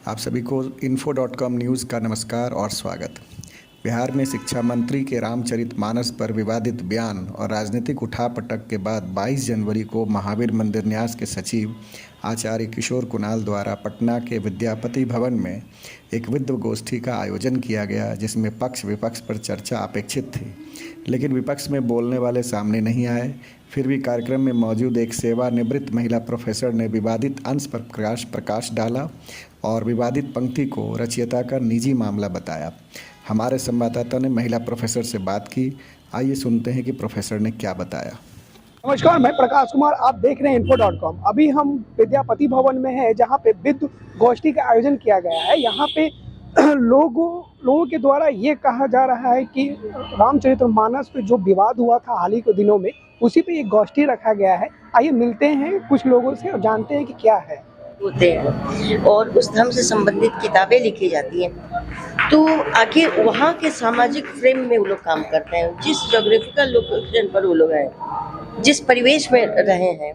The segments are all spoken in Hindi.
आप सभी को info.com न्यूज़ का नमस्कार और स्वागत। बिहार में शिक्षा मंत्री के रामचरितमानस पर विवादित बयान और राजनीतिक उठापटक के बाद 22 जनवरी को महावीर मंदिर न्यास के सचिव आचार्य किशोर कुणाल द्वारा पटना के विद्यापति भवन में एक विद्व गोष्ठी का आयोजन किया गया, जिसमें पक्ष विपक्ष पर चर्चा अपेक्षित थी, लेकिन विपक्ष में बोलने वाले सामने नहीं आए। फिर भी कार्यक्रम में मौजूद एक सेवानिवृत्त महिला प्रोफेसर ने विवादित अंश पर प्रकाश डाला और विवादित पंक्ति को रचयिता का निजी मामला बताया। हमारे संवाददाता ने महिला प्रोफेसर से बात की। आइए सुनते हैं कि प्रोफेसर ने क्या बताया। नमस्कार, मैं प्रकाश कुमार, आप देख रहे हैं info.com। अभी हम विद्यापति भवन में हैं, जहां पे विद्व गोष्ठी का आयोजन किया गया है। यहां पे लोगों के द्वारा ये कहा जा रहा है कि रामचरितमानस पे जो विवाद हुआ था हाल ही के दिनों में, उसी पे एक गोष्ठी रखा गया है। आइए मिलते हैं कुछ लोगों से और जानते हैं कि क्या है। होते हैं और उस धर्म से संबंधित किताबें लिखी जाती हैं, तो आखिर वहाँ के सामाजिक फ्रेम में वो लोग काम करते हैं। जिस जोग्राफिकल लोकेशन पर वो लोग हैं, जिस परिवेश में रहे हैं,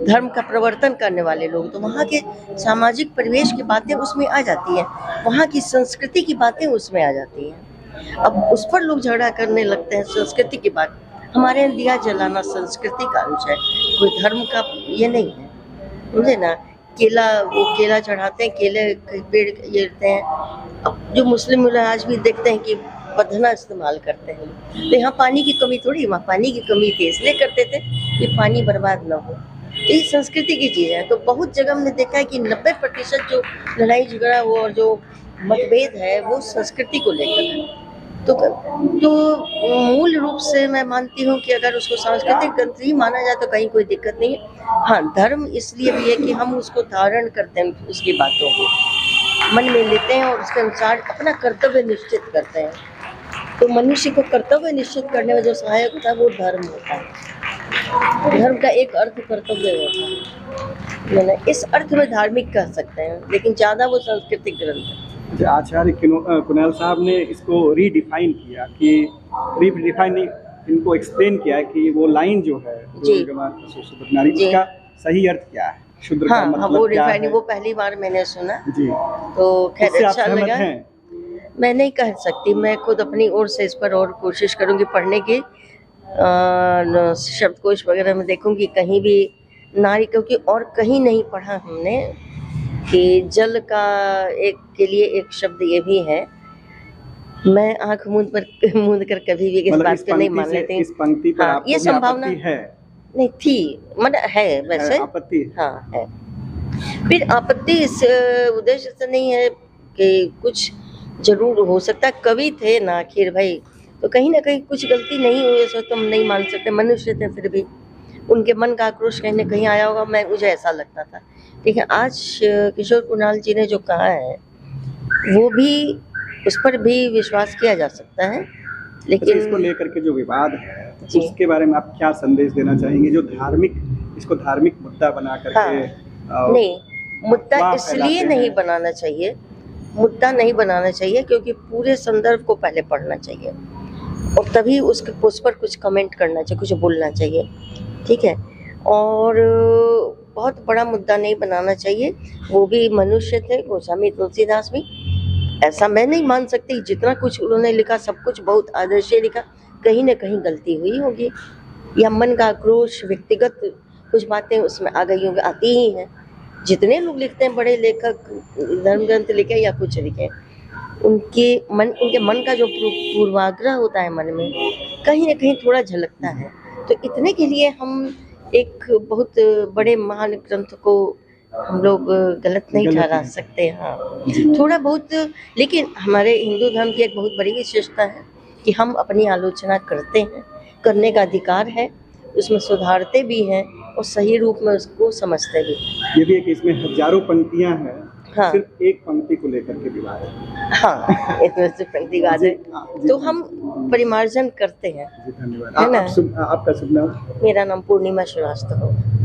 धर्म का प्रवर्तन करने वाले लोग, तो वहाँ के सामाजिक परिवेश की बातें उसमें आ जाती हैं, वहाँ की संस्कृति की बातें उसमें आ जाती हैं। अब उस पर लोग झगड़ा करने लगते हैं। संस्कृति की बात, हमारे यहाँ दिया जलाना संस्कृति का अंश है, कोई धर्म का ये नहीं है, समझे ना। केला चढ़ाते हैं, केले के पेड़ गिरते हैं। अब जो मुस्लिम आज भी देखते हैं कि बधना इस्तेमाल करते हैं, तो यहाँ पानी की कमी थोड़ी, वहाँ पानी की कमी थी इसलिए करते थे कि पानी बर्बाद ना हो। तो ये संस्कृति की चीज़ है। तो बहुत जगह हमने देखा है कि 90% जो लड़ाई झगड़ा हो और जो मतभेद है वो संस्कृति को लेकर है। तो मूल रूप से मैं मानती हूँ कि अगर उसको सांस्कृतिक ग्रंथ ही माना जाए तो कहीं कोई दिक्कत नहीं है। हाँ, धर्म इसलिए भी है कि हम उसको धारण करते हैं, उसकी बातों को मन में लेते हैं और उसके अनुसार अपना कर्तव्य निश्चित करते हैं। तो मनुष्य को कर्तव्य निश्चित करने में जो सहायक होता है वो धर्म होता है। धर्म का एक अर्थ कर्तव्य होता है, इस अर्थ में धार्मिक कह सकते हैं, लेकिन ज़्यादा वो सांस्कृतिक ग्रंथ है। आचार्य कुणाल साहब ने इसको रीडिफाइन किया कि इनको एक्सप्लेन किया कि वो लाइन जो है नारी, इसका सही अर्थ क्या है, शूद्र का मतलब वो क्या है? वो पहली बार मैंने सुना जी, तो खैर अच्छा लगा। हैं? मैं नहीं कह सकती, मैं खुद अपनी ओर से इस पर और कोशिश करूंगी पढ़ने की, शब्दकोश वगैरह में देखूंगी कहीं भी नारी, क्योंकि और कहीं नहीं पढ़ा हमने कि जल का एक के लिए एक शब्द ये भी है। मैं आंख मूंद कर कभी भी इस बात को नहीं मान लेती। इस पंक्ति पर आपको ये संभावना है नहीं थी, मतलब है वैसे, आपत्ति हाँ है। फिर आपत्ति इस उद्देश्य से नहीं है कि कुछ जरूर हो सकता है, कवि थे ना आखिर भाई, तो कहीं ना कहीं कुछ गलती नहीं हुई, ऐसा तो हम नहीं मान सकते। मनुष्य थे, फिर भी उनके मन का आक्रोश कहीं ना कहीं आया होगा, मुझे ऐसा लगता था। ठीक है, आज किशोर कुणाल जी ने जो कहा है वो भी, उस पर भी विश्वास किया जा सकता है, लेकिन इसको लेकर के जो विवाद है उसके बारे में आप क्या संदेश देना चाहेंगे, जो इसको धार्मिक मुद्दा बना करके? नहीं, मुद्दा इसलिए नहीं बनाना चाहिए, मुद्दा नहीं बनाना चाहिए क्योंकि पूरे संदर्भ को पहले पढ़ना चाहिए और तभी उस पर कुछ कमेंट करना चाहिए, कुछ बोलना चाहिए। ठीक है, और बहुत बड़ा मुद्दा नहीं बनाना चाहिए। वो भी मनुष्य थे, गोस्वामी तुलसीदास भी। ऐसा मैं नहीं मान सकती, जितना कुछ उन्होंने लिखा सब कुछ बहुत आदर्शीय लिखा, कहीं ना कहीं गलती हुई होगी, या मन का आक्रोश, व्यक्तिगत कुछ बातें उसमें आ गई होंगी, आती ही हैं। जितने लोग लिखते हैं, बड़े लेखक धर्म ग्रंथ लिखे या कुछ लिखे, उनके मन का जो पूर्वाग्रह होता है मन में, कहीं ना कहीं थोड़ा झलकता है। तो इतने के लिए हम एक बहुत बड़े महान ग्रंथ को हम लोग गलत नहीं ठहरा सकते। हाँ, थोड़ा बहुत, लेकिन हमारे हिंदू धर्म की एक बहुत बड़ी विशेषता है कि हम अपनी आलोचना करते हैं, करने का अधिकार है, उसमें सुधारते भी हैं और सही रूप में उसको समझते भी। ये भी है कि इसमें हजारों पंक्तियां हैं, हाँ, सिर्फ एक पंक्ति को लेकर के विवाद है। हाँ, इसमें से पंक्ति विवाद है, तो हम परिमार्जन करते हैं। धन्यवाद। आपका शुभ नाम? मेरा नाम पूर्णिमा श्रीवास्तव है।